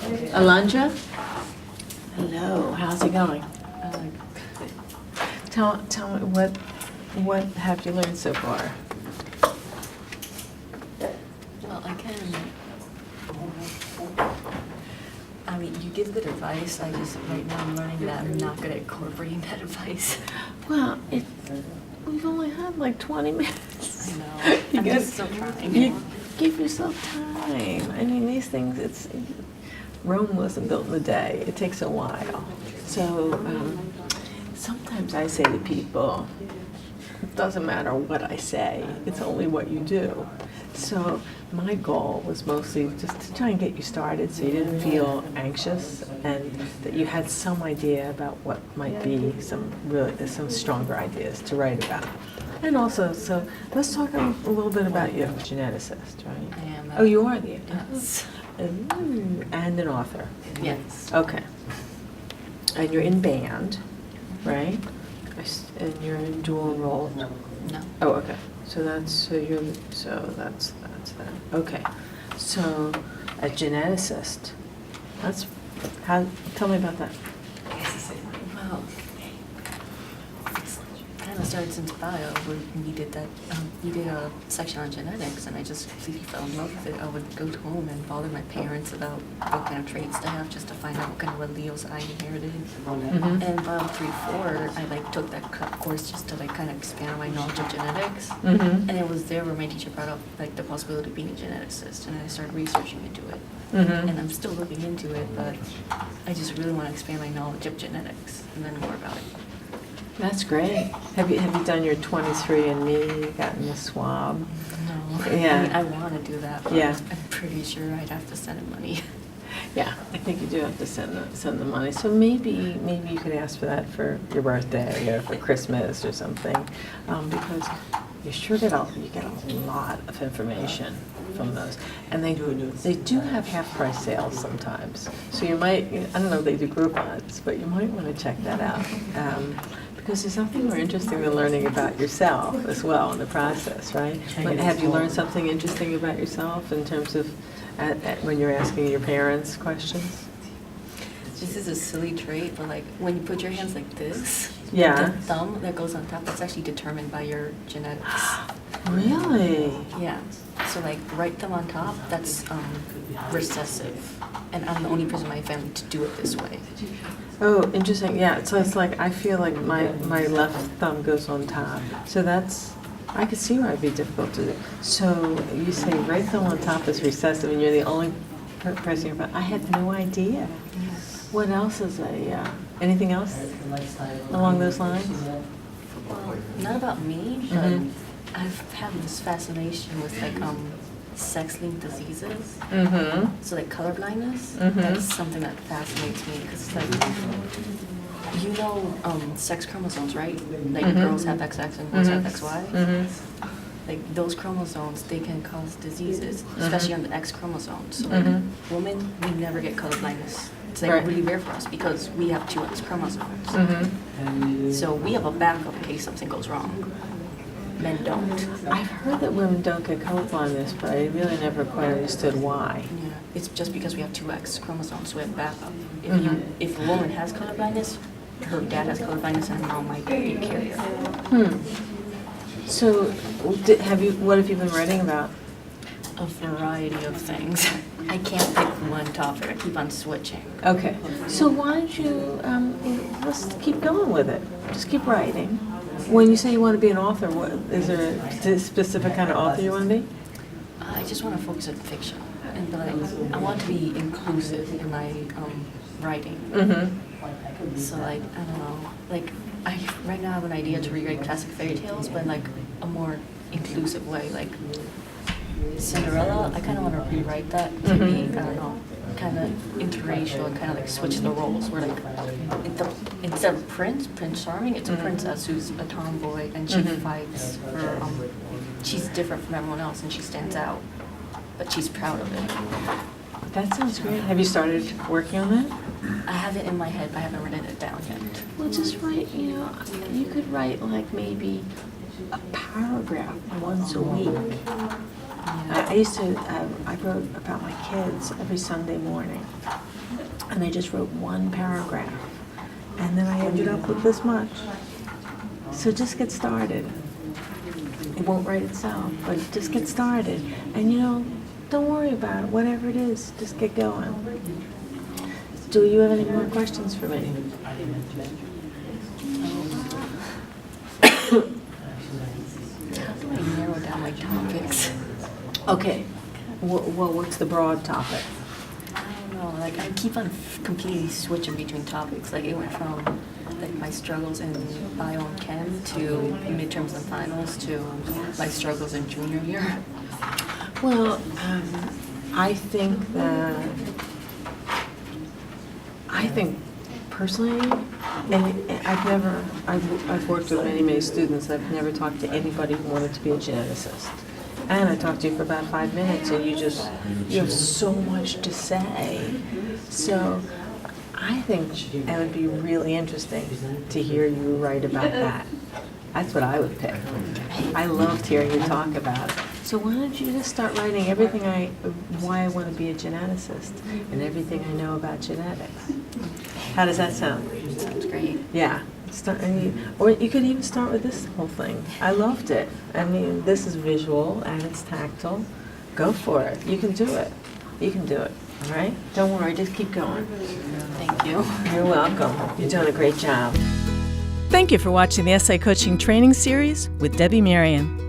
Alondra? Hello, how's it going? Tell me, what have you learned so far? Well, I mean, you give good advice. Right now I'm learning that I'm not good at incorporating that advice. Well, we've only had like 20 minutes. I know. I'm just still trying. You give yourself time. I mean, these things, Rome wasn't built in a day. It takes a while. So sometimes I say to people, it doesn't matter what I say, it's only what you do. So my goal was mostly just to try and get you started so you didn't feel anxious and that you had some idea about what might be some stronger ideas to write about. And also, so let's talk a little bit about you. Geneticist, right? I am. Oh, you are the Yes. and an author. Yes. Okay. And you're in band, right? And you're in dual role. No. Oh, okay. So that's that. Okay. So a geneticist. Tell me about that. Well, it's kind of started since bio, where you did a section on genetics, and I just completely fell in love with it. I would go home and bother my parents about what kind of traits to have, just to find out what kind of alleles I inherited. Mm-hmm. And bio 3-4, I took that course just to kind of expand my knowledge of genetics. Mm-hmm. And it was there where my teacher brought up the possibility of being a geneticist, and I started researching into it. Mm-hmm. And I'm still looking into it, but I just really want to expand my knowledge of genetics and learn more about it. That's great. Have you done your 23andMe, gotten the swab? No. Yeah. I mean, I want to do that, but Yeah. I'm pretty sure I'd have to send in money. Yeah, I think you do have to send the money. So maybe you could ask for that for your birthday or for Christmas or something, because you sure get a lot of information from those, and they do have half-price sales sometimes. So you might, I don't know if they do Groupons, but you might want to check that out. Because there's nothing more interesting than learning about yourself as well in the process, right? Have you learned something interesting about yourself in terms of when you're asking your parents questions? This is a silly trait, but when you put your hands like this, Yeah. the thumb that goes on top, that's actually determined by your genetics. Really? Yeah. So right thumb on top, that's recessive. And I'm the only person in my family to do it this way. Oh, interesting. Yeah. So it's I feel like my left thumb goes on top. So I could see where it'd be difficult to do. So you say right thumb on top is recessive, and you're the only person you're. I had no idea. Yes. What else is anything else along those lines? Well, not about me, but Mhm. I've had this fascination with sex-linked diseases. Mm-hmm. So colorblindness, Mhm. that's something that fascinates me because sex chromosomes, right? Mhm. Girls have XX and boys have XY. Mm-hmm. Those chromosomes, they can cause diseases, Mhm. especially on the X chromosome. So Mhm. women, we never get colorblindness. It's Right. really rare for us because we have two X chromosomes. Mm-hmm. So we have a backup in case something goes wrong. Men don't. I've heard that women don't get colorblindness, but I really never quite understood why. Yeah, it's just because we have two X chromosomes, so we have backup. If a woman has colorblindness, her dad has colorblindness, and her mom might be a carrier. So, what have you been writing about? A variety of things. I can't pick one topic. I keep on switching. Okay. So why don't you, let's keep going with it. Just keep writing. When you say you want to be an author, is there a specific kind of author you want to be? I just want to focus on fiction, but I want to be inclusive in my writing. Mm-hmm. So I don't know. I right now have an idea to rewrite classic fairy tales, but in a more inclusive way. Cinderella, I kind of want to rewrite that to be, I don't know, kind of interracial and kind of switch the roles. Where instead of Prince Charming, it's a princess who's a tomboy and she fights for. She's different from everyone else and she stands out, but she's proud of it. That sounds great. Have you started working on that? I have it in my head, but I haven't written it down yet. Well, just write. You could write maybe a paragraph once a week. I used to. I wrote about my kids every Sunday morning. and I just wrote one paragraph, and then I ended up with this much. So just get started. It won't write itself, but just get started. And don't worry about it, whatever it is, just get going. Do you have any more questions for me? How do I narrow down my topics? Okay, what's the broad topic? I don't know, like I keep on completely switching between topics. Like it went from like my struggles in bio and chem to midterms and finals to my struggles in junior year. Well, I think personally, and I've worked with many students. I've never talked to anybody who wanted to be a geneticist. And I talked to you for about 5 minutes, and you have so much to say. So I think it would be really interesting to hear you write about that. That's what I would pick. I loved hearing you talk about it. So why don't you just start writing why I want to be a geneticist and everything I know about genetics. How does that sound? Sounds great. Yeah. Or you could even start with this whole thing. I loved it. I mean, this is visual and it's tactile. Go for it. You can do it. You can do it. All right? Don't worry. Just keep going. Thank you. You're welcome. You're doing a great job. Thank you for watching the Essay Coaching Training Series with Debbie Marion.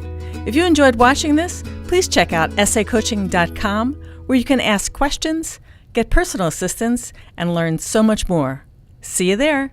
If you enjoyed watching this, please check out essaycoaching.com, where you can ask questions, get personal assistance, and learn so much more. See you there.